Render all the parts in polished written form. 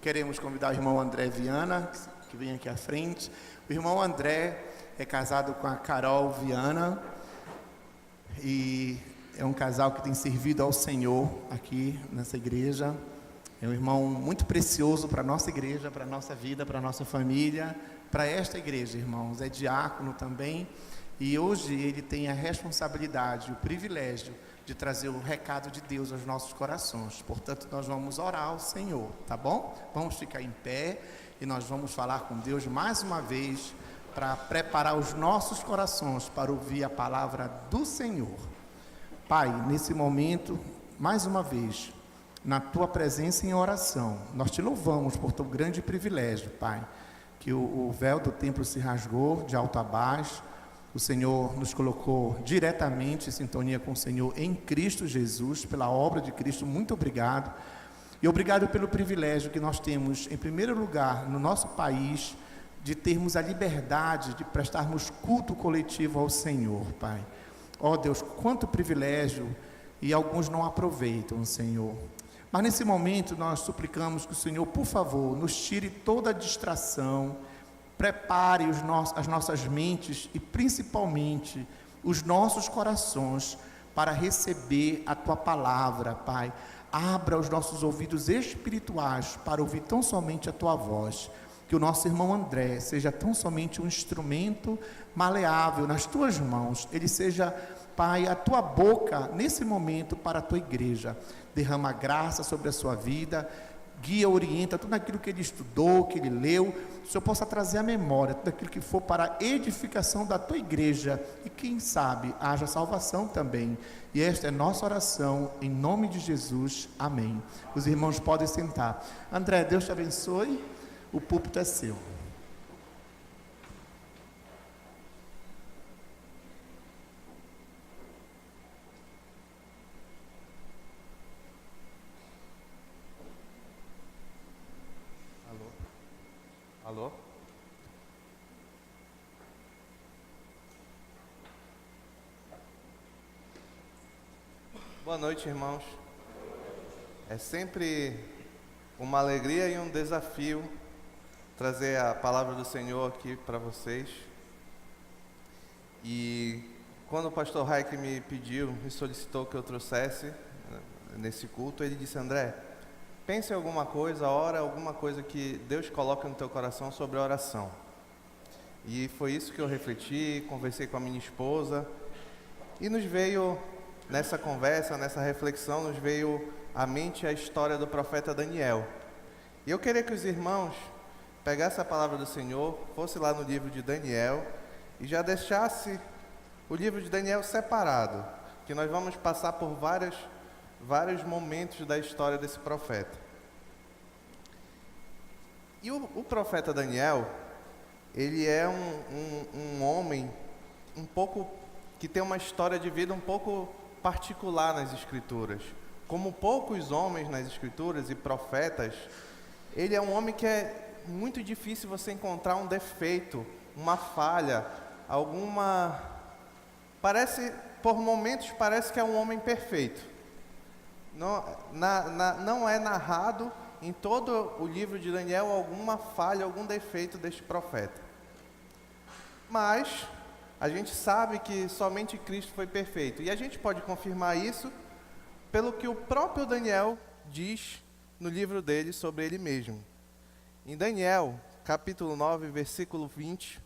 Queremos convidar o irmão André Viana, que vem aqui à frente. O irmão André é casado com a Carol Viana e é um casal que tem servido ao Senhor aqui nessa igreja. É um irmão muito precioso para a nossa igreja, para a nossa vida, para a nossa família, para esta igreja, irmãos. É diácono também e hoje ele tem a responsabilidade, o privilégio de trazer o recado de Deus aos nossos corações. Portanto, nós vamos orar ao Senhor, tá bom? Vamos ficar em pé e nós vamos falar com Deus mais uma vez para preparar os nossos corações para ouvir a palavra do Senhor. Pai, nesse momento, mais uma vez, na Tua presença em oração, nós Te louvamos por Teu grande privilégio, Pai, que o véu do templo se rasgou de alto a baixo. O Senhor nos colocou diretamente em sintonia com o Senhor em Cristo Jesus, pela obra de Cristo. Muito obrigado. E obrigado pelo privilégio que nós temos, em primeiro lugar, no nosso país, de termos a liberdade de prestarmos culto coletivo ao Senhor, Pai. Ó Deus, quanto privilégio, e alguns não aproveitam, Senhor. Mas nesse momento nós suplicamos que o Senhor, por favor, nos tire toda a distração, prepare as nossas mentes e principalmente os nossos corações para receber a Tua palavra, Pai. Abra os nossos ouvidos espirituais para ouvir tão somente a Tua voz. Que o nosso irmão André seja tão somente um instrumento maleável nas Tuas mãos. Ele seja, Pai, a Tua boca nesse momento para a Tua igreja. Derrama graça sobre a sua vida, guia, orienta tudo aquilo que ele estudou, que ele leu. O Senhor possa trazer à memória tudo aquilo que for para a edificação da Tua igreja e quem sabe haja salvação também. E esta é nossa oração em nome de Jesus, amém. Os irmãos podem sentar. André, Deus te abençoe, o púlpito é seu. Alô? Boa noite, irmãos. É sempre uma alegria e um desafio trazer a palavra do Senhor aqui para vocês. E quando o pastor Raik me pediu, me solicitou que eu trouxesse nesse culto, ele disse: André, pense em alguma coisa, ora alguma coisa que Deus coloca no teu coração sobre a oração. E foi isso que eu refleti, conversei com a minha esposa, e nos veio, nessa conversa, nessa reflexão, nos veio à mente a história do profeta Daniel. E eu queria que os irmãos pegassem a palavra do Senhor, fosse lá no livro de Daniel, e já deixasse o livro de Daniel separado, que nós vamos passar por vários momentos da história desse profeta. E o profeta Daniel, ele é um homem um pouco que tem uma história de vida um pouco particular nas Escrituras. Como poucos homens nas Escrituras e profetas, ele é um homem que é muito difícil você encontrar um defeito, uma falha, por momentos parece que é um homem perfeito. Não é narrado em todo o livro de Daniel alguma falha, algum defeito deste profeta. Mas a gente sabe que somente Cristo foi perfeito. E a gente pode confirmar isso pelo que o próprio Daniel diz no livro dele sobre ele mesmo. Em Daniel, capítulo 9, versículo 20,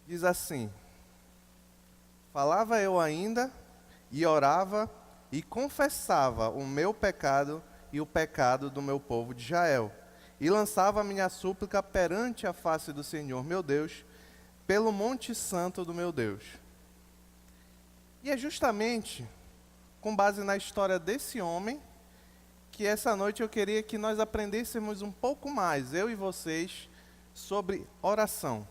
diz assim: falava eu ainda e orava e confessava o meu pecado e o pecado do meu povo de Israel, e lançava a minha súplica perante a face do Senhor meu Deus, pelo monte santo do meu Deus. E é justamente com base na história desse homem que essa noite eu queria que nós aprendêssemos um pouco mais, eu e vocês, sobre oração.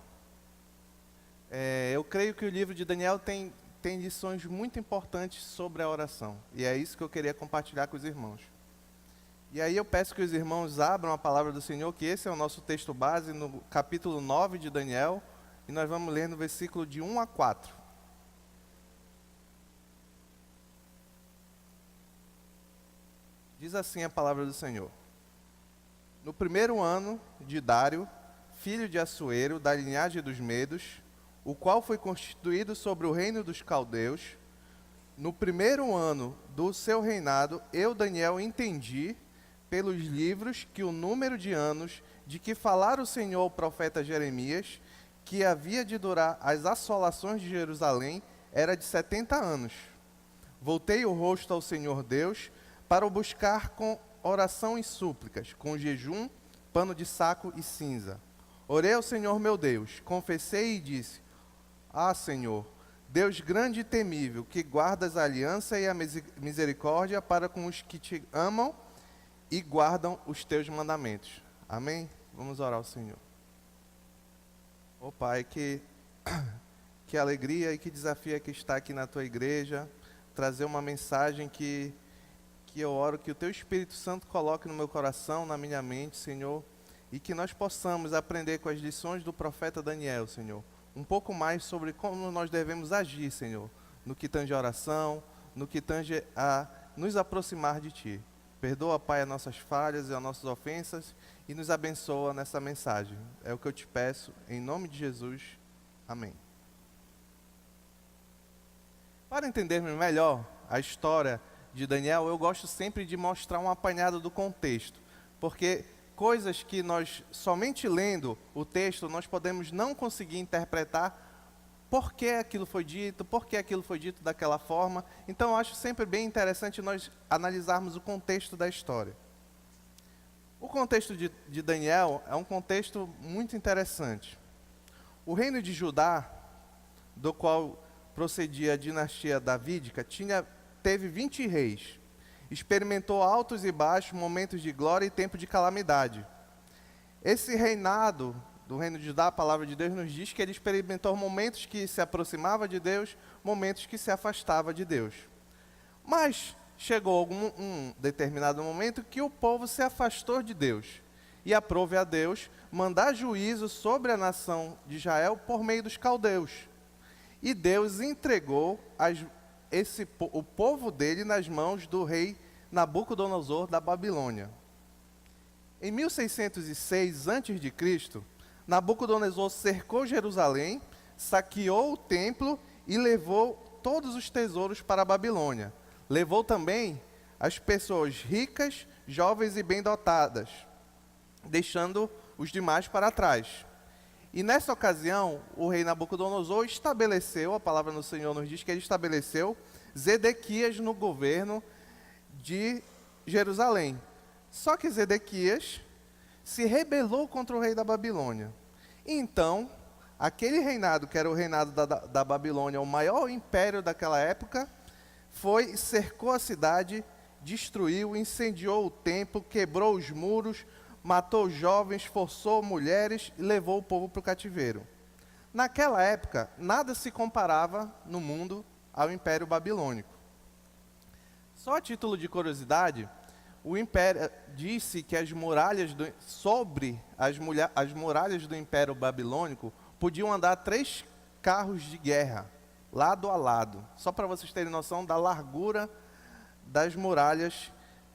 Eu creio que o livro de Daniel tem lições muito importantes sobre a oração. E é isso que eu queria compartilhar com os irmãos. E aí eu peço que os irmãos abram a palavra do Senhor, que esse é o nosso texto base, no capítulo 9 de Daniel, e nós vamos ler no versículo de 1 a 4. Diz assim a palavra do Senhor: no primeiro ano de Dário, filho de Assuero, da linhagem dos Medos, o qual foi constituído sobre o reino dos caldeus, no primeiro ano do seu reinado, eu, Daniel, entendi pelos livros que o número de anos de que falara o Senhor ao profeta Jeremias, que havia de durar as assolações de Jerusalém, era de 70 anos. Voltei o rosto ao Senhor Deus para o buscar com oração e súplicas, com jejum, pano de saco e cinza. Orei ao Senhor meu Deus, confessei e disse: Ah, Senhor, Deus grande e temível, que guardas a aliança e a misericórdia para com os que te amam e guardam os teus mandamentos. Amém? Vamos orar ao Senhor. Ó Pai, que alegria e que desafio é que está aqui na tua igreja, trazer uma mensagem que eu oro que o teu Espírito Santo coloque no meu coração, na minha mente, Senhor, e que nós possamos aprender com as lições do profeta Daniel, Senhor, um pouco mais sobre como nós devemos agir, Senhor, no que tange a oração, no que tange a nos aproximar de Ti. Perdoa, Pai, as nossas falhas e as nossas ofensas e nos abençoa nessa mensagem. É o que eu te peço, em nome de Jesus. Amém. Para entendermos melhor a história de Daniel, eu gosto sempre de mostrar um apanhado do contexto, porque coisas que nós, somente lendo o texto, nós podemos não conseguir interpretar por que aquilo foi dito daquela forma. Então, eu acho sempre bem interessante nós analisarmos o contexto da história. O contexto de Daniel é um contexto muito interessante. O reino de Judá, do qual procedia a dinastia davídica, teve 20 reis. Experimentou altos e baixos, momentos de glória e tempo de calamidade. Esse reinado do reino de Judá, a palavra de Deus nos diz que ele experimentou momentos que se aproximava de Deus, momentos que se afastava de Deus. Mas chegou um determinado momento que o povo se afastou de Deus. E aprove a Deus mandar juízo sobre a nação de Israel por meio dos caldeus. E Deus entregou o povo dele nas mãos do rei Nabucodonosor da Babilônia. Em 1606 a.C., Nabucodonosor cercou Jerusalém, saqueou o templo e levou todos os tesouros para a Babilônia. Levou também as pessoas ricas, jovens e bem dotadas, deixando os demais para trás. E nessa ocasião, o rei Nabucodonosor estabeleceu, a palavra do Senhor nos diz que ele estabeleceu Zedequias no governo de Jerusalém. Só que Zedequias se rebelou contra o rei da Babilônia. Então, aquele reinado, que era o reinado da Babilônia, o maior império daquela época, cercou a cidade, destruiu, incendiou o templo, quebrou os muros, matou jovens, forçou mulheres e levou o povo para o cativeiro. Naquela época, nada se comparava no mundo ao Império Babilônico. Só a título de curiosidade, o Império disse que as muralhas do Império Babilônico podiam andar 3 carros de guerra, lado a lado. Só para vocês terem noção da largura das muralhas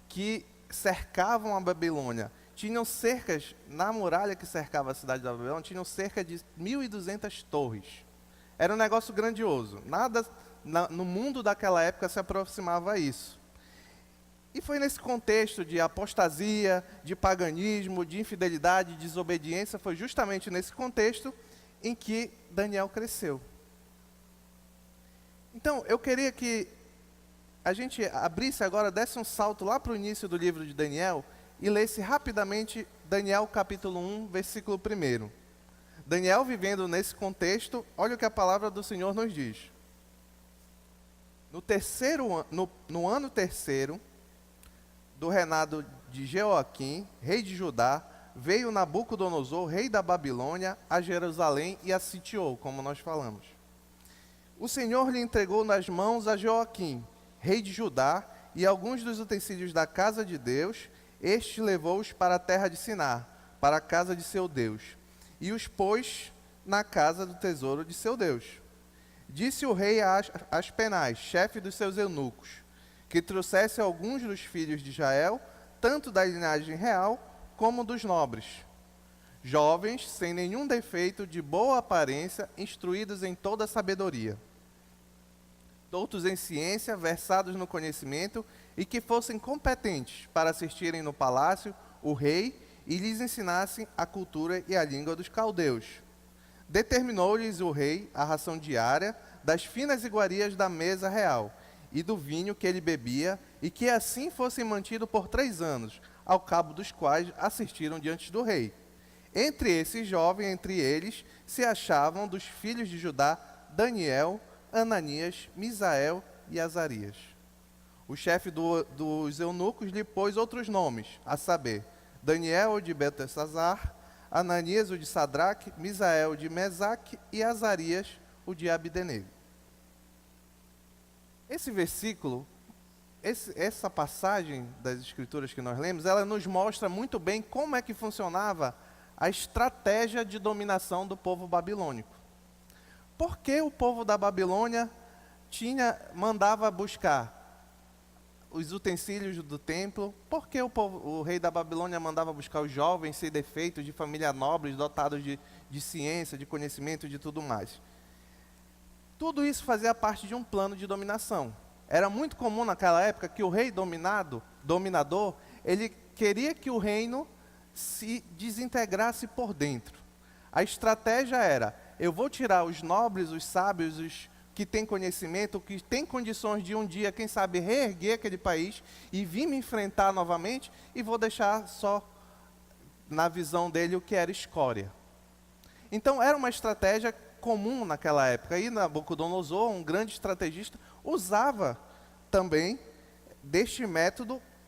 que cercavam a Babilônia. Tinham cercas, na muralha que cercava a cidade da Babilônia, tinham cerca de 1.200 torres. Era um negócio grandioso. Nada no mundo daquela época se aproximava a isso. E foi nesse contexto de apostasia, de paganismo, de infidelidade, de desobediência, foi justamente nesse contexto em que Daniel cresceu. Então, eu queria que a gente abrisse agora, desse um salto lá para o início do livro de Daniel e lesse rapidamente Daniel capítulo 1, versículo 1. Daniel vivendo nesse contexto, olha o que a palavra do Senhor nos diz. No ano terceiro do reinado de Jeoaquim, rei de Judá, veio Nabucodonosor, rei da Babilônia, a Jerusalém e a sitiou, como nós falamos. O Senhor lhe entregou nas mãos a Jeoaquim, rei de Judá, e alguns dos utensílios da casa de Deus. Este levou-os para a terra de Sinar, para a casa de seu Deus, e os pôs na casa do tesouro de seu Deus. Disse o rei a Aspenaz, chefe dos seus eunucos, que trouxesse alguns dos filhos de Israel, tanto da linhagem real como dos nobres. Jovens, sem nenhum defeito, de boa aparência, instruídos em toda sabedoria. Doutos em ciência, versados no conhecimento, e que fossem competentes para assistirem no palácio o rei e lhes ensinassem a cultura e a língua dos caldeus. Determinou-lhes o rei a ração diária das finas iguarias da mesa real e do vinho que ele bebia, e que assim fossem mantidos por 3 anos, ao cabo dos quais assistiram diante do rei. Entre esses jovens, entre eles, se achavam dos filhos de Judá, Daniel, Ananias, Misael e Azarias. O chefe dos eunucos lhe pôs outros nomes, a saber, Daniel, o de Beltesazar, Ananias, o de Sadraque, Misael, o de Mesaque e Azarias, o de Abdenego. Esse versículo, essa passagem das Escrituras que nós lemos, ela nos mostra muito bem como é que funcionava a estratégia de dominação do povo babilônico. Por que o povo da Babilônia mandava buscar os utensílios do templo? Por que o rei da Babilônia mandava buscar os jovens sem defeitos, de família nobres, dotados de ciência, de conhecimento e de tudo mais? Tudo isso fazia parte de um plano de dominação. Era muito comum naquela época que o rei dominador, ele queria que o reino se desintegrasse por dentro. A estratégia era: eu vou tirar os nobres, os sábios, os que têm conhecimento, que têm condições de um dia, quem sabe, reerguer aquele país e vir me enfrentar novamente, e vou deixar só na visão dele o que era escória. Então era uma estratégia comum naquela época, e Nabucodonosor, um grande estrategista, usava também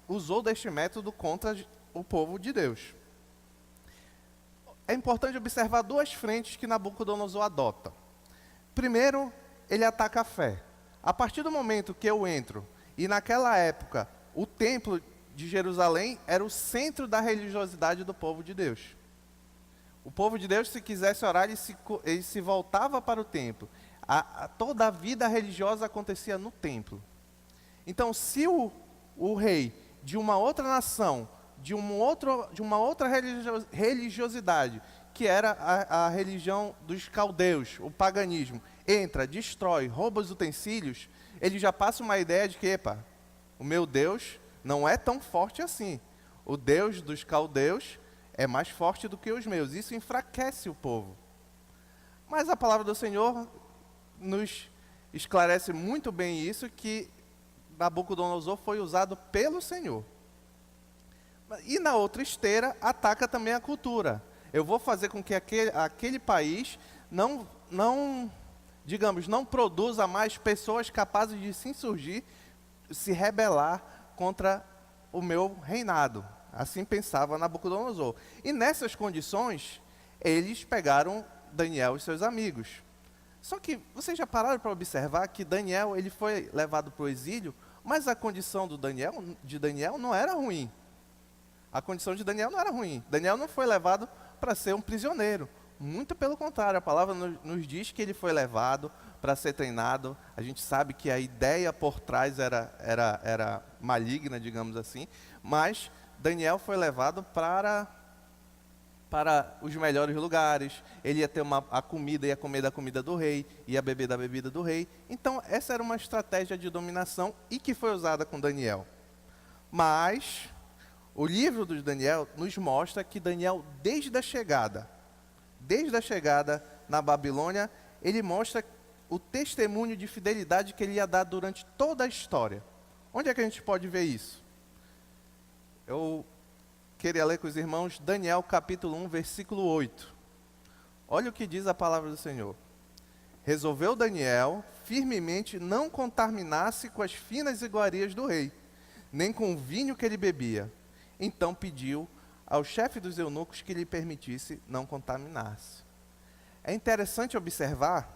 usou deste método contra o povo de Deus. É importante observar 2 frentes que Nabucodonosor adota. Primeiro, ele ataca a fé. A partir do momento que eu entro, e naquela época, o templo de Jerusalém era o centro da religiosidade do povo de Deus. O povo de Deus, se quisesse orar, ele se voltava para o templo. Toda a vida religiosa acontecia no templo. Então, se o rei de uma outra nação, de uma outra religiosidade, que era a religião dos caldeus, o paganismo, entra, destrói, rouba os utensílios, ele já passa uma ideia de que, o meu Deus não é tão forte assim. O Deus dos caldeus é mais forte do que os meus. Isso enfraquece o povo. Mas a palavra do Senhor nos esclarece muito bem isso, que Nabucodonosor foi usado pelo Senhor. E na outra esteira, ataca também a cultura. Eu vou fazer com que aquele país não produza mais pessoas capazes de se insurgir, se rebelar contra o meu reinado. Assim pensava Nabucodonosor. E nessas condições, eles pegaram Daniel e seus amigos. Só que vocês já pararam para observar que Daniel ele foi levado para o exílio, mas a condição de Daniel não era ruim. A condição de Daniel não era ruim. Daniel não foi levado para ser um prisioneiro. Muito pelo contrário, a palavra nos diz que ele foi levado para ser treinado. A gente sabe que a ideia por trás era maligna, digamos assim, mas Daniel foi levado para os melhores lugares. Ele ia ter a comida, ia comer da comida do rei, ia beber da bebida do rei. Então, essa era uma estratégia de dominação e que foi usada com Daniel. Mas o livro de Daniel nos mostra que Daniel, desde a chegada na Babilônia, ele mostra o testemunho de fidelidade que ele ia dar durante toda a história. Onde é que a gente pode ver isso? Eu queria ler com os irmãos Daniel capítulo 1, versículo 8. Olha o que diz a palavra do Senhor. Resolveu Daniel firmemente não contaminar-se com as finas iguarias do rei, nem com o vinho que ele bebia. Então pediu ao chefe dos eunucos que lhe permitisse não contaminar-se. É interessante observar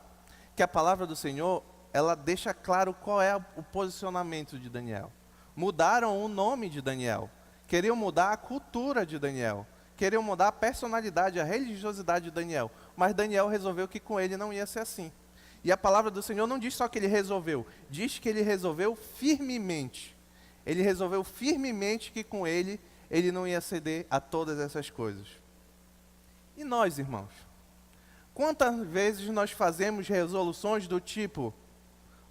que a palavra do Senhor, ela deixa claro qual é o posicionamento de Daniel. Mudaram o nome de Daniel. Queriam mudar a cultura de Daniel. Queriam mudar a personalidade, a religiosidade de Daniel. Mas Daniel resolveu que com ele não ia ser assim. E a palavra do Senhor não diz só que ele resolveu, diz que ele resolveu firmemente. Ele resolveu firmemente que com ele ele não ia ceder a todas essas coisas. E nós, irmãos? Quantas vezes nós fazemos resoluções do tipo: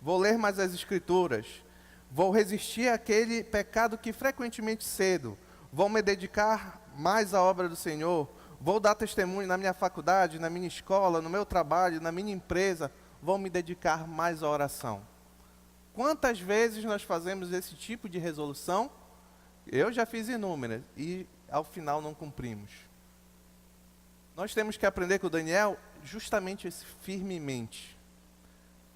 vou ler mais as Escrituras, vou resistir àquele pecado que frequentemente cedo, vou me dedicar mais à obra do Senhor, vou dar testemunho na minha faculdade, na minha escola, no meu trabalho, na minha empresa, vou me dedicar mais à oração. Quantas vezes nós fazemos esse tipo de resolução? Eu já fiz inúmeras e ao final não cumprimos. Nós temos que aprender com Daniel justamente esse firmemente.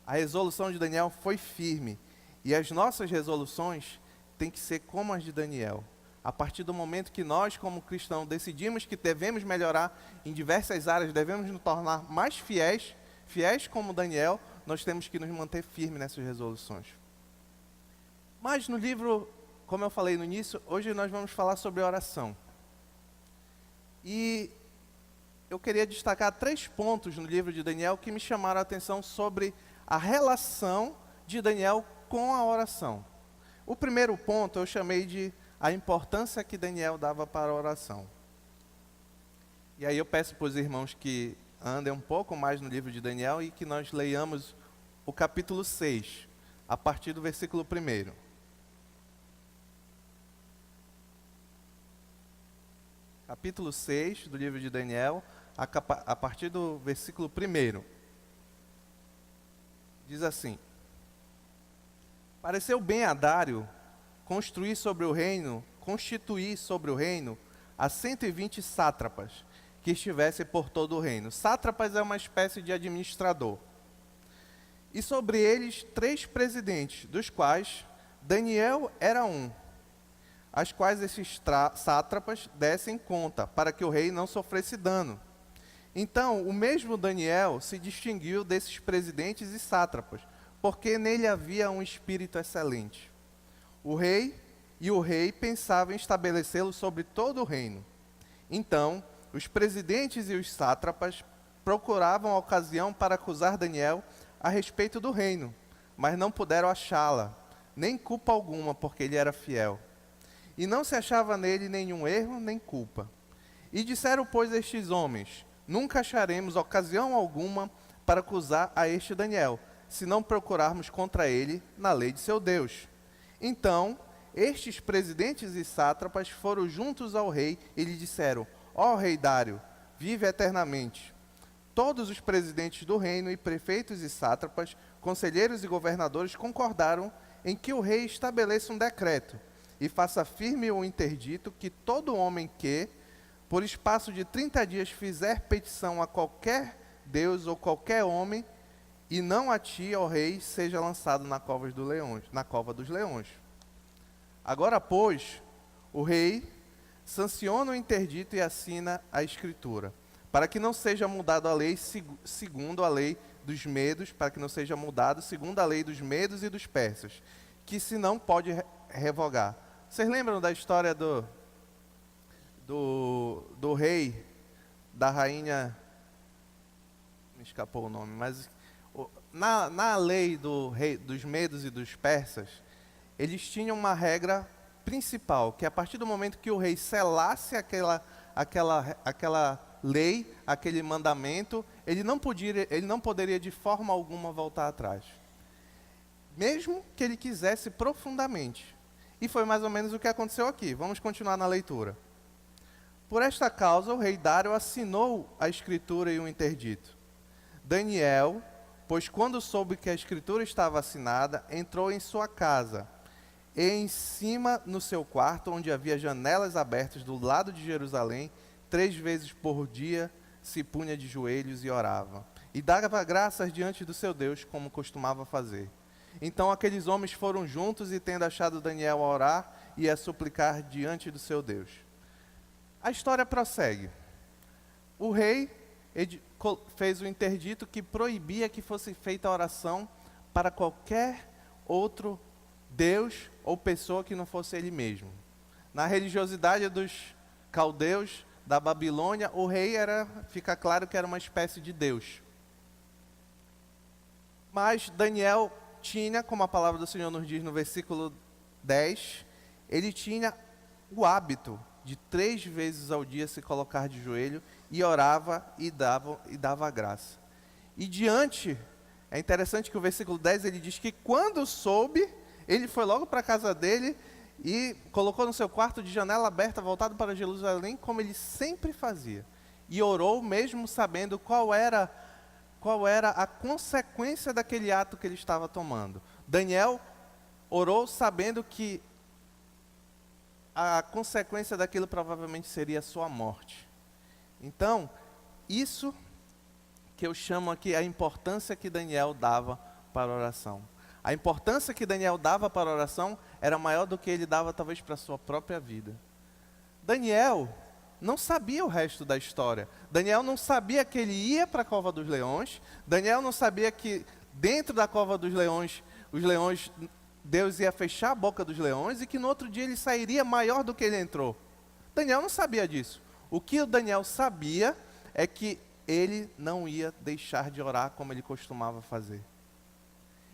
A resolução de Daniel foi firme e as nossas resoluções têm que ser como as de Daniel. A partir do momento que nós, como cristãos, decidimos que devemos melhorar em diversas áreas, devemos nos tornar mais fiéis como Daniel, nós temos que nos manter firmes nessas resoluções. Mas no livro, como eu falei no início, hoje nós vamos falar sobre oração. E eu queria destacar 3 pontos no livro de Daniel que me chamaram a atenção sobre a relação de Daniel com a oração. O primeiro ponto eu chamei de a importância que Daniel dava para a oração. E aí eu peço para os irmãos que andem um pouco mais no livro de Daniel e que nós leiamos o capítulo 6, a partir do versículo 1. Capítulo 6 do livro de Daniel, a partir do versículo 1. Diz assim: pareceu bem a Dário constituir sobre o reino a 120 sátrapas, que estivessem por todo o reino. Sátrapas é uma espécie de administrador. E sobre eles 3 presidentes, dos quais Daniel era um, as quais esses sátrapas dessem conta, para que o rei não sofresse dano. Então, o mesmo Daniel se distinguiu desses presidentes e sátrapas, porque nele havia um espírito excelente. O rei pensavam em estabelecê-lo sobre todo o reino. Então, os presidentes e os sátrapas procuravam a ocasião para acusar Daniel a respeito do reino, mas não puderam achá-la, nem culpa alguma, porque ele era fiel. E não se achava nele nenhum erro, nem culpa. E disseram, pois, estes homens: nunca acharemos ocasião alguma para acusar a este Daniel, se não procurarmos contra ele na lei de seu Deus. Então, estes presidentes e sátrapas foram juntos ao rei e lhe disseram: ó rei Dário, vive eternamente. Todos os presidentes do reino e prefeitos e sátrapas, conselheiros e governadores concordaram em que o rei estabeleça um decreto e faça firme o interdito que todo homem que, por espaço de 30 dias, fizer petição a qualquer Deus ou qualquer homem, e não a ti, ó rei, seja lançado na cova dos leões. Agora, pois, o rei sanciona o interdito e assina a escritura, para que não seja mudado a lei segundo a lei dos medos, para que não seja mudado segundo a lei dos medos e dos persas, que se não pode revogar. Vocês lembram da história do rei, da rainha, me escapou o nome, mas na lei dos medos e dos persas, eles tinham uma regra principal, que a partir do momento que o rei selasse aquela lei, aquele mandamento, ele não poderia de forma alguma voltar atrás, mesmo que ele quisesse profundamente. E foi mais ou menos o que aconteceu aqui. Vamos continuar na leitura. Por esta causa, o rei Dário assinou a escritura e o interdito. Daniel, pois quando soube que a escritura estava assinada, entrou em sua casa, e em cima no seu quarto, onde havia janelas abertas do lado de Jerusalém, 3 vezes por dia se punha de joelhos e orava, e dava graças diante do seu Deus, como costumava fazer. Então aqueles homens foram juntos e, tendo achado Daniel a orar e a suplicar diante do seu Deus. A história prossegue. O rei fez o interdito que proibia que fosse feita a oração para qualquer outro Deus ou pessoa que não fosse ele mesmo. Na religiosidade dos caldeus da Babilônia, o rei fica claro que era uma espécie de Deus. Mas Daniel tinha, como a palavra do Senhor nos diz no versículo 10, ele tinha o hábito de 3 vezes ao dia se colocar de joelho, e orava e dava graça. E diante, é interessante que o versículo 10 ele diz que quando soube, ele foi logo para a casa dele e colocou no seu quarto de janela aberta, voltado para Jerusalém, como ele sempre fazia. E orou mesmo sabendo qual era a consequência daquele ato que ele estava tomando. Daniel orou sabendo que a consequência daquilo provavelmente seria a sua morte. Então, isso que eu chamo aqui a importância que Daniel dava para a oração. A importância que Daniel dava para a oração era maior do que ele dava talvez para a sua própria vida. Daniel não sabia o resto da história. Daniel não sabia que ele ia para a cova dos leões. Daniel não sabia que dentro da cova dos leões, os leões, Deus ia fechar a boca dos leões e que no outro dia ele sairia maior do que ele entrou. Daniel não sabia disso. O que o Daniel sabia é que ele não ia deixar de orar como ele costumava fazer.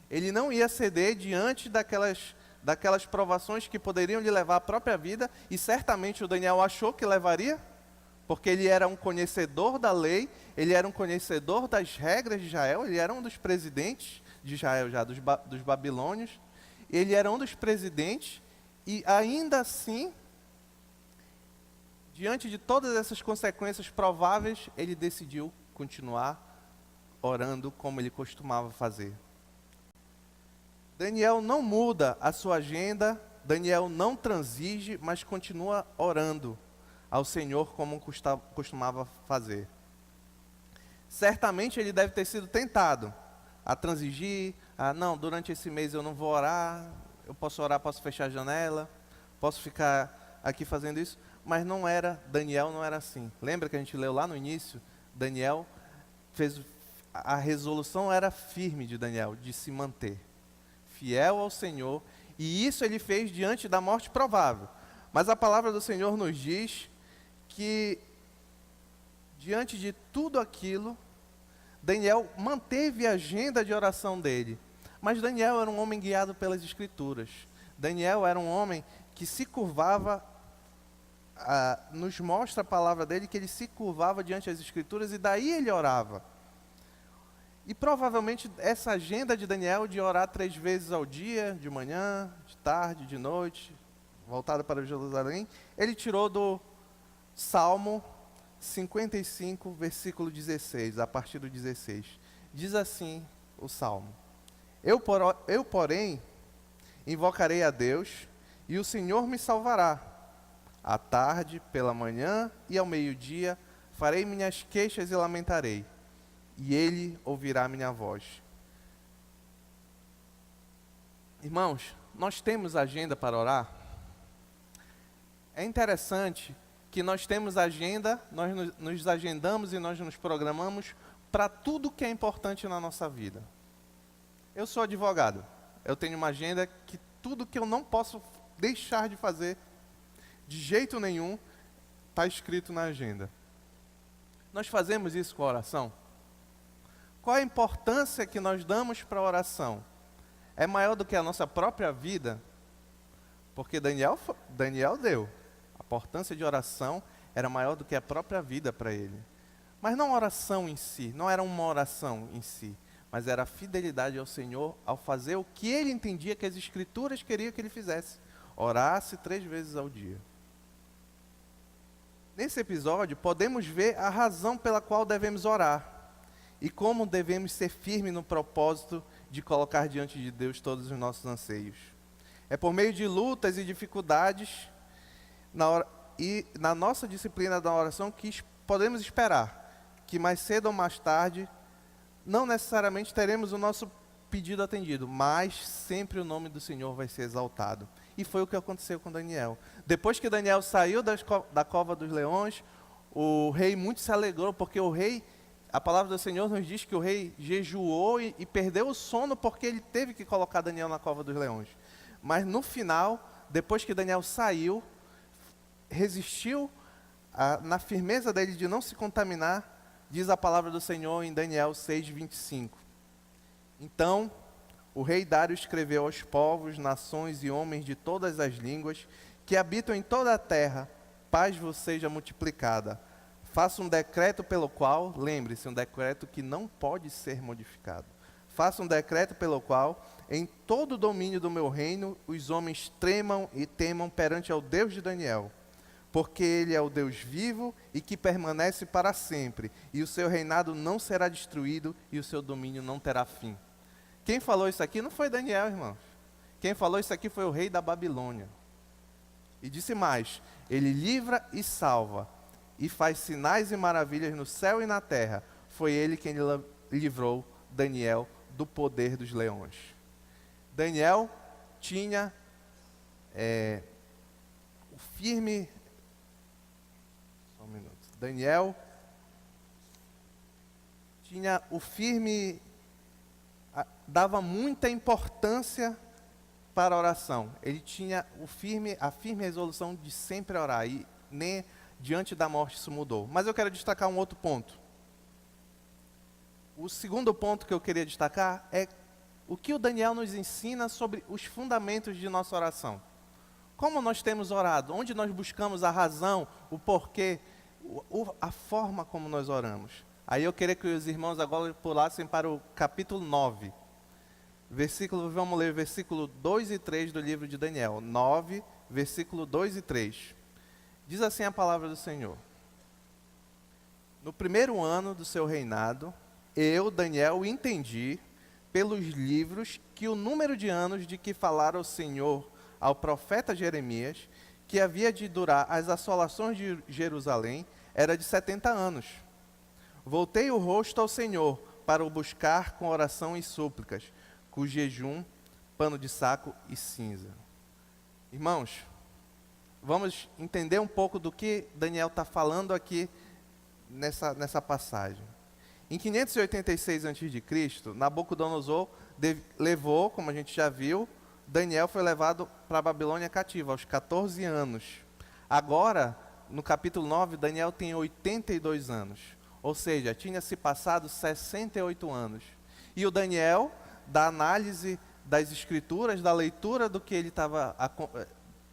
Ele não ia ceder diante daquelas provações que poderiam lhe levar à própria vida, e certamente o Daniel achou que levaria, porque ele era um conhecedor da lei, ele era um conhecedor das regras de Israel, ele era um dos presidentes de Israel já, dos babilônios, ele era um dos presidentes, e ainda assim, diante de todas essas consequências prováveis, ele decidiu continuar orando como ele costumava fazer. Daniel não muda a sua agenda, Daniel não transige, mas continua orando ao Senhor como costumava fazer. Certamente ele deve ter sido tentado a transigir, não, durante esse mês eu não vou orar, eu posso orar, posso fechar a janela, posso ficar aqui fazendo isso, mas Daniel não era assim. Lembra que a gente leu lá no início? Daniel a resolução era firme de Daniel, de se manter fiel ao Senhor, e isso ele fez diante da morte provável. Mas a palavra do Senhor nos diz que, diante de tudo aquilo, Daniel manteve a agenda de oração dele. Mas Daniel era um homem guiado pelas Escrituras. Daniel era um homem que se curvava, nos mostra a palavra dele, que ele se curvava diante das Escrituras, e daí ele orava. E provavelmente essa agenda de Daniel de orar 3 vezes ao dia, de manhã, de tarde, de noite, voltado para Jerusalém, ele tirou do Salmo 55, versículo 16, a partir do 16. Diz assim o Salmo: Eu, porém, invocarei a Deus, e o Senhor me salvará. À tarde, pela manhã e ao meio-dia, farei minhas queixas e lamentarei, e Ele ouvirá minha voz. Irmãos, nós temos agenda para orar? É interessante que nós temos agenda, nós nos agendamos e nós nos programamos para tudo que é importante na nossa vida. Eu sou advogado, eu tenho uma agenda que tudo que eu não posso deixar de fazer, de jeito nenhum, está escrito na agenda. Nós fazemos isso com a oração? Qual a importância que nós damos para a oração? É maior do que a nossa própria vida? Porque Daniel deu. A importância de oração era maior do que a própria vida para ele. Mas não a oração em si, não era uma oração em si, mas era a fidelidade ao Senhor ao fazer o que ele entendia que as Escrituras queriam que ele fizesse. Orasse 3 vezes ao dia. Nesse episódio, podemos ver a razão pela qual devemos orar. E como devemos ser firmes no propósito de colocar diante de Deus todos os nossos anseios. É por meio de lutas e dificuldades e na nossa disciplina da oração que podemos esperar que mais cedo ou mais tarde, não necessariamente teremos o nosso pedido atendido, mas sempre o nome do Senhor vai ser exaltado. E foi o que aconteceu com Daniel. Depois que Daniel saiu da cova dos leões, o rei muito se alegrou, porque a palavra do Senhor nos diz que o rei jejuou e perdeu o sono porque ele teve que colocar Daniel na cova dos leões. Mas no final, depois que Daniel saiu, resistiu na firmeza dele de não se contaminar, diz a palavra do Senhor em Daniel 6:25. Então, o rei Dário escreveu aos povos, nações e homens de todas as línguas que habitam em toda a terra, paz vos seja multiplicada. Faça um decreto pelo qual, lembre-se, um decreto que não pode ser modificado. Faça um decreto pelo qual, em todo o domínio do meu reino, os homens tremam e temam perante ao Deus de Daniel. Porque ele é o Deus vivo e que permanece para sempre, e o seu reinado não será destruído e o seu domínio não terá fim. Quem falou isso aqui não foi Daniel, irmãos. Quem falou isso aqui foi o rei da Babilônia. E disse mais: ele livra e salva, e faz sinais e maravilhas no céu e na terra. Foi ele quem livrou Daniel do poder dos leões. Daniel tinha o firme... Só um minuto. Daniel tinha o firme... dava muita importância para a oração. Ele tinha a firme resolução de sempre orar, e nem diante da morte isso mudou. Mas eu quero destacar um outro ponto. O segundo ponto que eu queria destacar é o que o Daniel nos ensina sobre os fundamentos de nossa oração. Como nós temos orado, onde nós buscamos a razão, o porquê, a forma como nós oramos. Aí eu queria que os irmãos agora pulassem para o capítulo 9. Vamos ler versículo 2 e 3 do livro de Daniel. 9, versículo 2 e 3. Diz assim a palavra do Senhor: no primeiro ano do seu reinado, eu, Daniel, entendi pelos livros que o número de anos de que falara o Senhor ao profeta Jeremias, que havia de durar as assolações de Jerusalém, era de 70 anos. Voltei o rosto ao Senhor para o buscar com oração e súplicas, com jejum, pano de saco e cinza. Irmãos, vamos entender um pouco do que Daniel está falando aqui nessa passagem. Em 586 a.C., Nabucodonosor levou, como a gente já viu, Daniel foi levado para a Babilônia cativa aos 14 anos. Agora, no capítulo 9, Daniel tem 82 anos. Ou seja, tinha se passado 68 anos. E o Daniel, da análise das escrituras, da leitura do que ele estava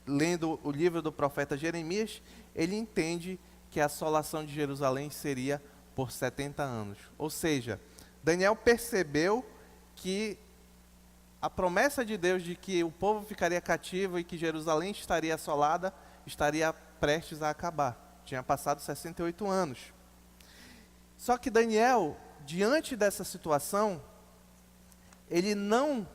lendo o livro do profeta Jeremias, ele entende que a assolação de Jerusalém seria por 70 anos. Ou seja, Daniel percebeu que a promessa de Deus de que o povo ficaria cativo e que Jerusalém estaria assolada, estaria prestes a acabar. Tinha passado 68 anos. Só que Daniel, diante dessa situação, ele não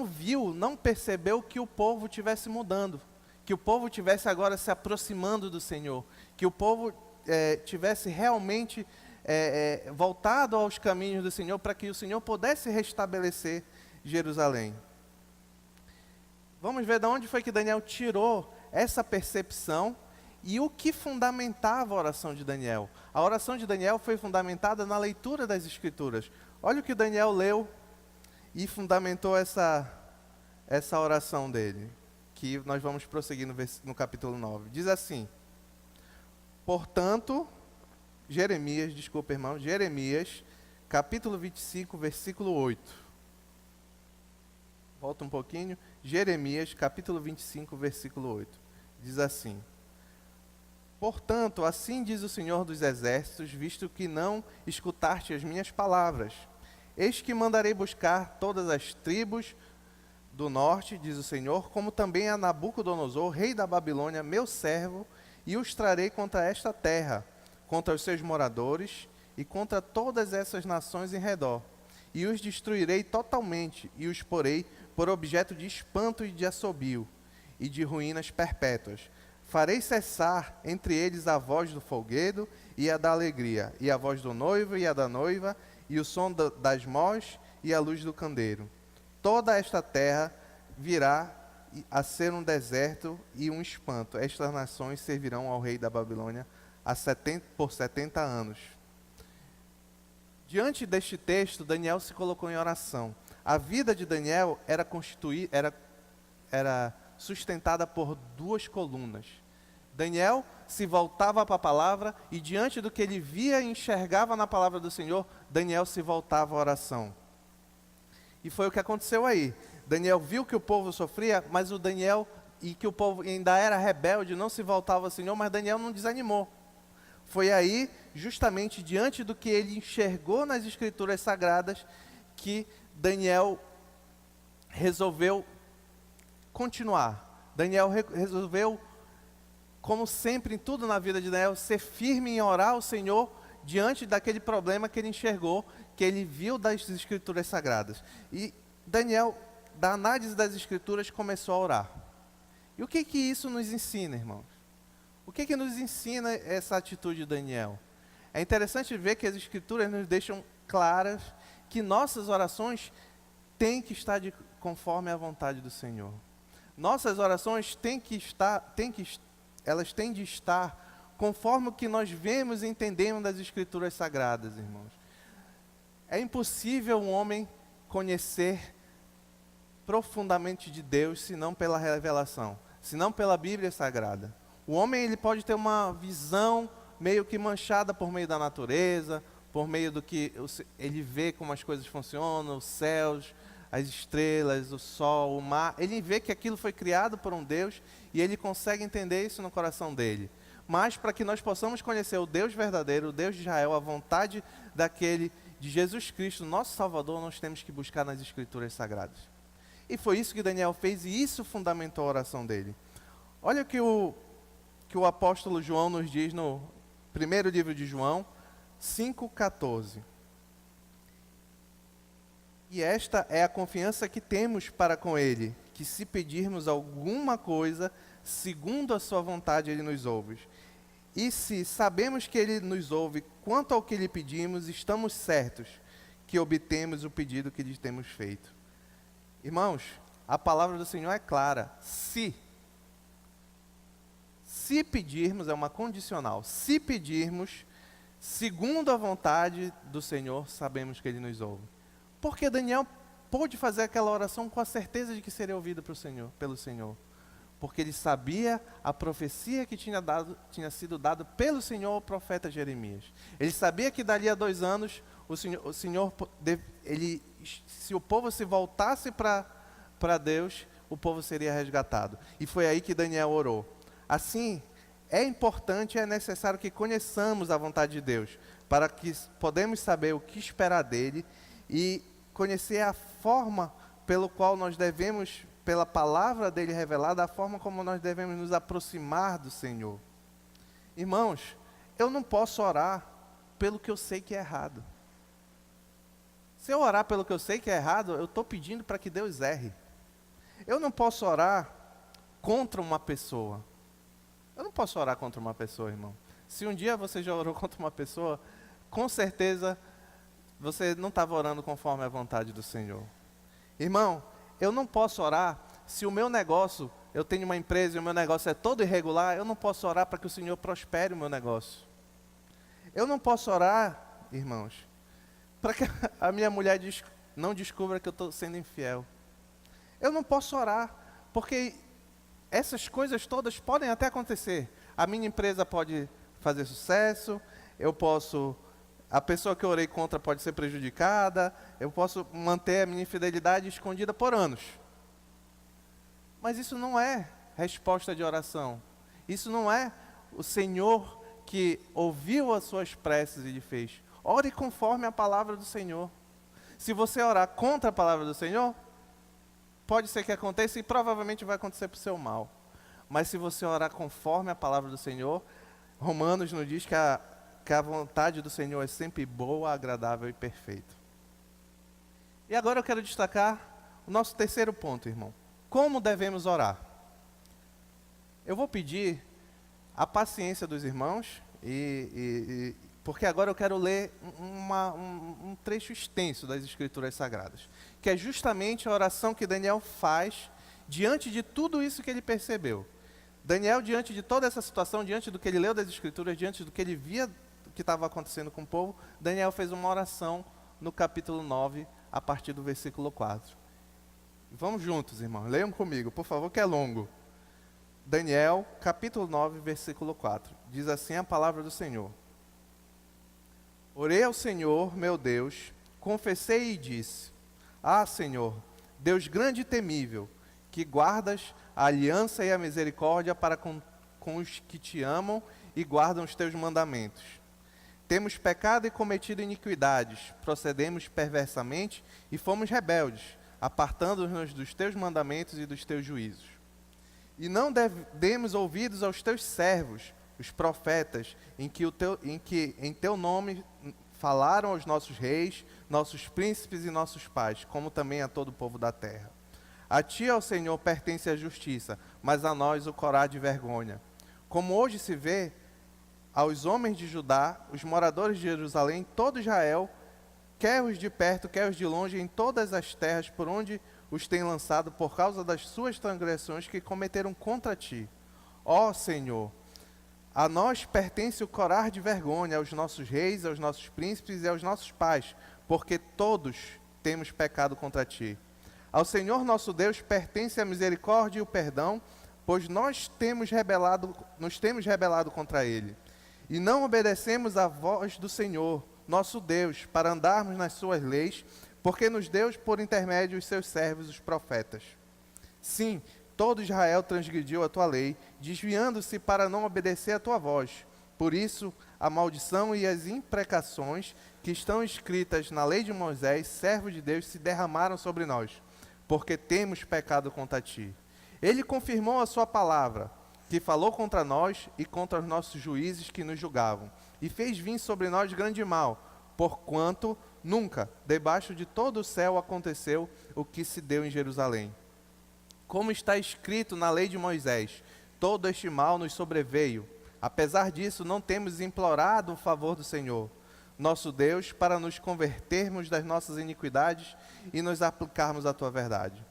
viu, não percebeu que o povo estivesse mudando, que o povo estivesse agora se aproximando do Senhor, que o povo tivesse realmente voltado aos caminhos do Senhor, para que o Senhor pudesse restabelecer Jerusalém. Vamos ver de onde foi que Daniel tirou essa percepção e o que fundamentava a oração de Daniel. A oração de Daniel foi fundamentada na leitura das Escrituras. Olha o que Daniel leu e fundamentou essa oração dele, que nós vamos prosseguir no capítulo 9. Diz assim: portanto, Jeremias, capítulo 25, versículo 8. Volta um pouquinho. Jeremias, capítulo 25, versículo 8. Diz assim: portanto, assim diz o Senhor dos Exércitos, visto que não escutaste as minhas palavras, eis que mandarei buscar todas as tribos do norte, diz o Senhor, como também a Nabucodonosor, rei da Babilônia, meu servo, e os trarei contra esta terra, contra os seus moradores e contra todas essas nações em redor, e os destruirei totalmente, e os porei por objeto de espanto e de assobio, e de ruínas perpétuas. Farei cessar entre eles a voz do folguedo e a da alegria, e a voz do noivo e a da noiva, e o som das mós e a luz do candeeiro. Toda esta terra virá a ser um deserto e um espanto. Estas nações servirão ao rei da Babilônia por 70 anos. Diante deste texto, Daniel se colocou em oração. A vida de Daniel era sustentada por duas colunas. Daniel se voltava para a palavra e diante do que ele via e enxergava na palavra do Senhor, Daniel se voltava à oração. E foi o que aconteceu aí. Daniel viu que o povo sofria, mas o Daniel e que o povo ainda era rebelde, não se voltava ao Senhor, mas Daniel não desanimou. Foi aí, justamente diante do que ele enxergou nas Escrituras Sagradas, que Daniel resolveu continuar. Daniel resolveu, como sempre em tudo na vida de Daniel, ser firme em orar ao Senhor diante daquele problema que ele enxergou, que ele viu das Escrituras Sagradas. E Daniel, da análise das Escrituras, começou a orar. E o que isso nos ensina, irmãos? O que nos ensina essa atitude de Daniel? É interessante ver que as Escrituras nos deixam claras que nossas orações têm que estar conforme a vontade do Senhor. Nossas orações elas têm de estar conforme o que nós vemos e entendemos das Escrituras Sagradas, irmãos. É impossível um homem conhecer profundamente de Deus, senão pela revelação, senão pela Bíblia Sagrada. O homem ele pode ter uma visão meio que manchada por meio da natureza, por meio do que ele vê como as coisas funcionam, os céus, as estrelas, o sol, o mar. Ele vê que aquilo foi criado por um Deus e ele consegue entender isso no coração dele. Mas para que nós possamos conhecer o Deus verdadeiro, o Deus de Israel, a vontade de Jesus Cristo, nosso Salvador, nós temos que buscar nas Escrituras Sagradas. E foi isso que Daniel fez e isso fundamentou a oração dele. Olha o que o apóstolo João nos diz no primeiro livro de João, 5,14. E esta é a confiança que temos para com Ele, que se pedirmos alguma coisa, segundo a sua vontade, Ele nos ouve. E se sabemos que Ele nos ouve quanto ao que lhe pedimos, estamos certos que obtemos o pedido que lhe temos feito. Irmãos, a palavra do Senhor é clara. Se pedirmos, é uma condicional. Se pedirmos, segundo a vontade do Senhor, sabemos que Ele nos ouve. Porque Daniel pôde fazer aquela oração com a certeza de que seria ouvido pelo Senhor. Porque ele sabia a profecia que tinha sido dada pelo Senhor ao profeta Jeremias. Ele sabia que dali a 2 anos, se o povo se voltasse para Deus, o povo seria resgatado. E foi aí que Daniel orou. Assim, é importante e é necessário que conheçamos a vontade de Deus, para que podemos saber o que esperar dele e conhecer a forma pelo qual nós devemos, pela palavra dele revelada, a forma como nós devemos nos aproximar do Senhor. Irmãos, eu não posso orar pelo que eu sei que é errado. Se eu orar pelo que eu sei que é errado, eu estou pedindo para que Deus erre. Eu não posso orar contra uma pessoa. Eu não posso orar contra uma pessoa, irmão. Se um dia você já orou contra uma pessoa, com certeza você não estava orando conforme a vontade do Senhor. Irmão, eu não posso orar se o meu negócio, eu tenho uma empresa e o meu negócio é todo irregular, eu não posso orar para que o Senhor prospere o meu negócio. Eu não posso orar, irmãos, para que a minha mulher não descubra que eu estou sendo infiel. Eu não posso orar, porque essas coisas todas podem até acontecer. A minha empresa pode fazer sucesso, a pessoa que eu orei contra pode ser prejudicada, eu posso manter a minha infidelidade escondida por anos. Mas isso não é resposta de oração. Isso não é o Senhor que ouviu as suas preces e lhe fez. Ore conforme a palavra do Senhor. Se você orar contra a palavra do Senhor, pode ser que aconteça e provavelmente vai acontecer para o seu mal. Mas se você orar conforme a palavra do Senhor, Romanos nos diz que a vontade do Senhor é sempre boa, agradável e perfeita. E agora eu quero destacar o nosso terceiro ponto, irmão. Como devemos orar? Eu vou pedir a paciência dos irmãos, porque agora eu quero ler um trecho extenso das Escrituras Sagradas, que é justamente a oração que Daniel faz diante de tudo isso que ele percebeu. Daniel, diante de toda essa situação, diante do que ele leu das Escrituras, diante do que ele via que estava acontecendo com o povo, Daniel fez uma oração no capítulo 9, a partir do versículo 4. Vamos juntos, irmãos, leiam comigo, por favor, que é longo. Daniel, capítulo 9, versículo 4. Diz assim a palavra do Senhor. Orei ao Senhor, meu Deus, confessei e disse: Ah, Senhor, Deus grande e temível, que guardas a aliança e a misericórdia para com os que te amam e guardam os teus mandamentos. Temos pecado e cometido iniquidades, procedemos perversamente e fomos rebeldes, apartando-nos dos teus mandamentos e dos teus juízos. E não demos ouvidos aos teus servos, os profetas, em que em teu nome falaram aos nossos reis, nossos príncipes e nossos pais, como também a todo o povo da terra. A ti, ó Senhor, pertence a justiça, mas a nós o corar de vergonha. Como hoje se vê, aos homens de Judá, os moradores de Jerusalém, todo Israel, quer os de perto, quer os de longe, em todas as terras por onde os tem lançado, por causa das suas transgressões que cometeram contra ti. Ó Senhor, a nós pertence o corar de vergonha, aos nossos reis, aos nossos príncipes e aos nossos pais, porque todos temos pecado contra ti. Ao Senhor nosso Deus pertence a misericórdia e o perdão, pois nos temos rebelado contra ele. E não obedecemos à voz do Senhor, nosso Deus, para andarmos nas suas leis, porque nos deu por intermédio os seus servos, os profetas. Sim, todo Israel transgrediu a tua lei, desviando-se para não obedecer à tua voz. Por isso, a maldição e as imprecações que estão escritas na lei de Moisés, servo de Deus, se derramaram sobre nós, porque temos pecado contra ti. Ele confirmou a sua palavra, que falou contra nós e contra os nossos juízes que nos julgavam, e fez vir sobre nós grande mal, porquanto nunca, debaixo de todo o céu, aconteceu o que se deu em Jerusalém. Como está escrito na lei de Moisés, todo este mal nos sobreveio. Apesar disso, não temos implorado o favor do Senhor, nosso Deus, para nos convertermos das nossas iniquidades e nos aplicarmos à tua verdade.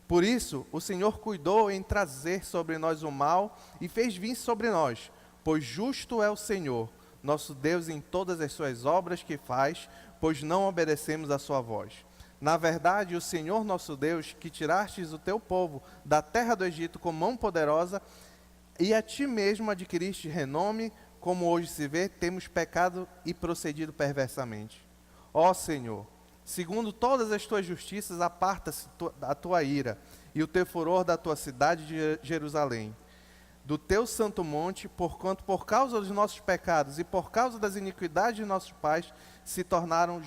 Por isso, o Senhor cuidou em trazer sobre nós o mal e fez vir sobre nós, pois justo é o Senhor, nosso Deus, em todas as suas obras que faz, pois não obedecemos à sua voz. Na verdade, o Senhor nosso Deus, que tirastes o teu povo da terra do Egito com mão poderosa, e a ti mesmo adquiriste renome, como hoje se vê, temos pecado e procedido perversamente. Ó Senhor, segundo todas as tuas justiças, aparta-se a tua ira e o teu furor da tua cidade de Jerusalém, do teu santo monte, porquanto por causa dos nossos pecados e por causa das iniquidades de nossos pais, se tornaram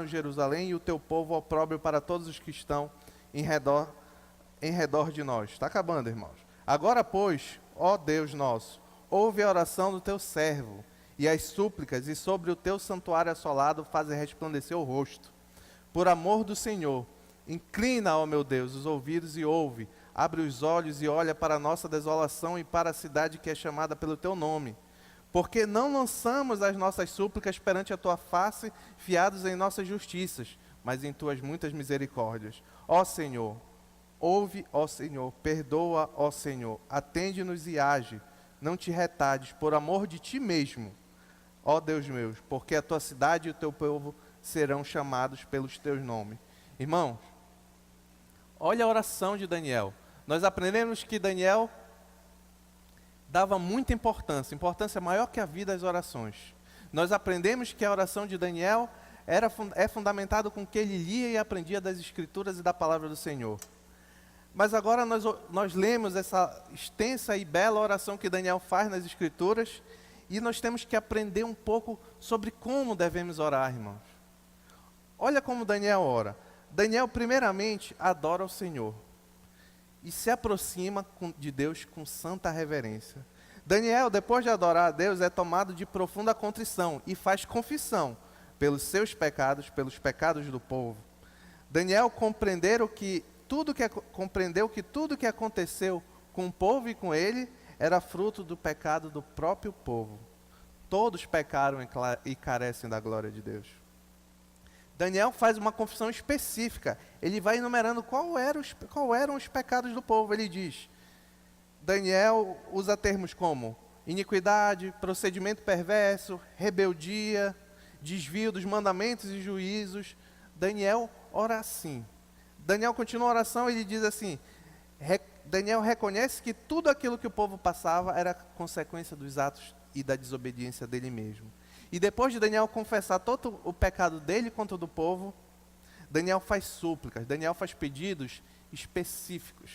Jerusalém e o teu povo opróbrio para todos os que estão em redor de nós. Está acabando, irmãos. Agora, pois, ó Deus nosso, ouve a oração do teu servo e as súplicas, e sobre o teu santuário assolado faze resplandecer o rosto. Por amor do Senhor, inclina, ó meu Deus, os ouvidos e ouve, abre os olhos e olha para a nossa desolação e para a cidade que é chamada pelo teu nome. Porque não lançamos as nossas súplicas perante a tua face, fiados em nossas justiças, mas em tuas muitas misericórdias. Ó Senhor, ouve, ó Senhor, perdoa, ó Senhor, atende-nos e age, não te retardes, por amor de ti mesmo, ó Deus meu, porque a tua cidade e o teu povo serão chamados pelos teus nomes. Irmãos, olha a oração de Daniel. Nós aprendemos que Daniel dava muita importância maior que a vida às orações. Nós aprendemos que a oração de Daniel é fundamentada com o que ele lia e aprendia das Escrituras e da palavra do Senhor. Mas agora nós lemos essa extensa e bela oração que Daniel faz nas Escrituras, e nós temos que aprender um pouco sobre como devemos orar, irmãos. Olha como Daniel ora. Daniel, primeiramente, adora o Senhor e se aproxima de Deus com santa reverência. Daniel, depois de adorar a Deus, é tomado de profunda contrição e faz confissão pelos seus pecados, pelos pecados do povo. Daniel compreendeu que tudo que aconteceu com o povo e com ele era fruto do pecado do próprio povo. Todos pecaram e carecem da glória de Deus. Daniel faz uma confissão específica. Ele vai enumerando qual eram os pecados do povo. Ele diz, Daniel usa termos como iniquidade, procedimento perverso, rebeldia, desvio dos mandamentos e juízos. Daniel ora assim. Daniel continua a oração e ele diz assim, Daniel reconhece que tudo aquilo que o povo passava era consequência dos atos e da desobediência dele mesmo. E depois de Daniel confessar todo o pecado dele contra o do povo, Daniel faz súplicas, Daniel faz pedidos específicos.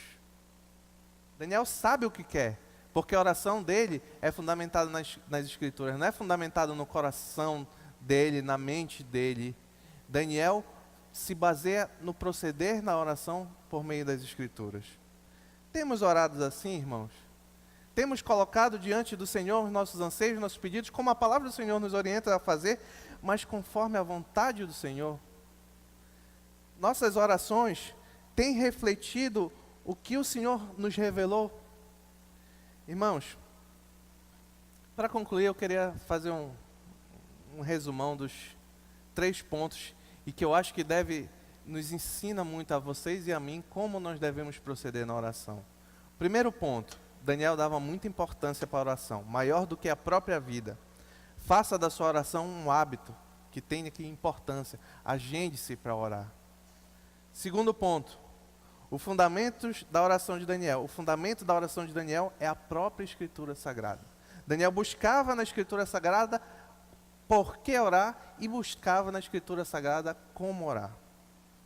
Daniel sabe o que quer, porque a oração dele é fundamentada nas Escrituras, não é fundamentada no coração dele, na mente dele. Daniel se baseia no proceder na oração por meio das Escrituras. Temos orado assim, irmãos? Temos colocado diante do Senhor os nossos anseios, nossos pedidos, como a palavra do Senhor nos orienta a fazer, mas conforme a vontade do Senhor? Nossas orações têm refletido o que o Senhor nos revelou? Irmãos, para concluir, eu queria fazer um resumão dos 3 pontos e que eu acho que nos ensina muito a vocês e a mim como nós devemos proceder na oração. Primeiro ponto, Daniel dava muita importância para a oração, maior do que a própria vida. Faça da sua oração um hábito que tenha aqui importância. Agende-se para orar. Segundo ponto, o fundamento da oração de Daniel. O fundamento da oração de Daniel é a própria Escritura Sagrada. Daniel buscava na Escritura Sagrada por que orar e buscava na Escritura Sagrada como orar.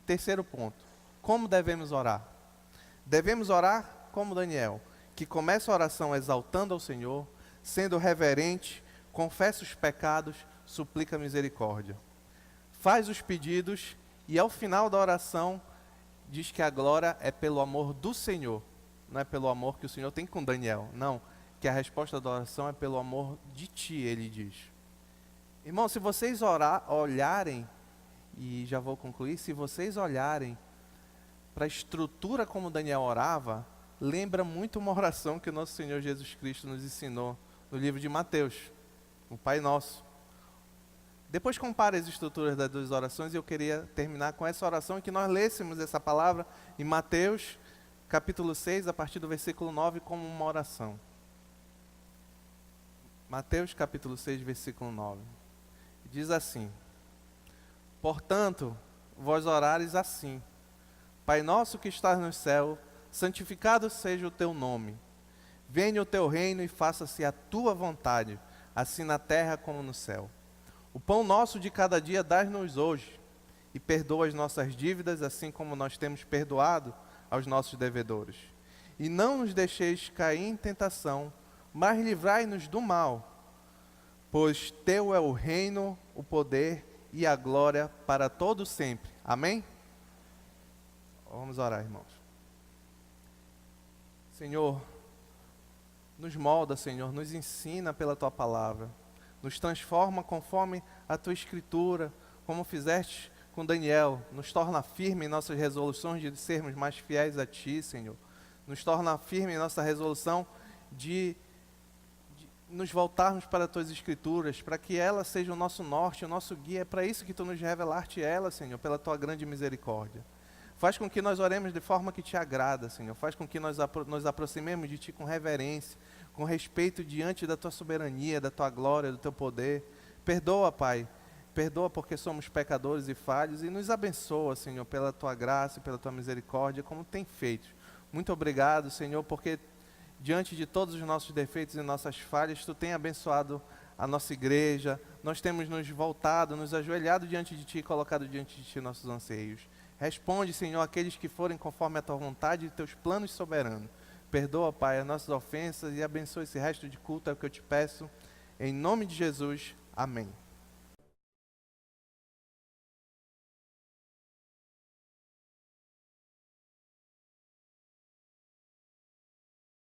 Terceiro ponto, como devemos orar? Devemos orar como Daniel, que começa a oração exaltando ao Senhor, sendo reverente, confessa os pecados, suplica misericórdia. Faz os pedidos e ao final da oração diz que a glória é pelo amor do Senhor, não é pelo amor que o Senhor tem com Daniel, não, que a resposta da oração é pelo amor de ti, ele diz. Irmão, se vocês olharem, e já vou concluir, se vocês olharem para a estrutura como Daniel orava, lembra muito uma oração que o nosso Senhor Jesus Cristo nos ensinou no livro de Mateus, o Pai Nosso. Depois compare as estruturas das 2 orações e eu queria terminar com essa oração e que nós lêssemos essa palavra em Mateus, capítulo 6, a partir do versículo 9, como uma oração. Mateus, capítulo 6, versículo 9. Diz assim: portanto, vós orares assim: Pai nosso que estás no céu, santificado seja o teu nome. Venha o teu reino e faça-se a tua vontade, assim na terra como no céu. O pão nosso de cada dia dai-nos hoje, e perdoa as nossas dívidas, assim como nós temos perdoado aos nossos devedores. E não nos deixeis cair em tentação, mas livrai-nos do mal, pois teu é o reino, o poder e a glória para todo sempre. Amém? Vamos orar, irmãos. Senhor, nos molda, Senhor, nos ensina pela Tua palavra, nos transforma conforme a Tua Escritura, como fizeste com Daniel, nos torna firme em nossas resoluções de sermos mais fiéis a Ti, Senhor, nos torna firme em nossa resolução de nos voltarmos para as Tuas Escrituras, para que ela seja o nosso norte, o nosso guia. É para isso que Tu nos revelaste ela, Senhor, pela Tua grande misericórdia. Faz com que nós oremos de forma que Te agrada, Senhor. Faz com que nós nos aproximemos de Ti com reverência, com respeito diante da Tua soberania, da Tua glória, do Teu poder. Perdoa, Pai. Perdoa porque somos pecadores e falhos e nos abençoa, Senhor, pela Tua graça e pela Tua misericórdia, como tem feito. Muito obrigado, Senhor, porque diante de todos os nossos defeitos e nossas falhas, Tu tem abençoado a nossa igreja. Nós temos nos voltado, nos ajoelhado diante de Ti e colocado diante de Ti nossos anseios. Responde, Senhor, aqueles que forem conforme a Tua vontade e Teus planos soberanos. Perdoa, Pai, as nossas ofensas e abençoa esse resto de culto, é o que eu Te peço. Em nome de Jesus, amém.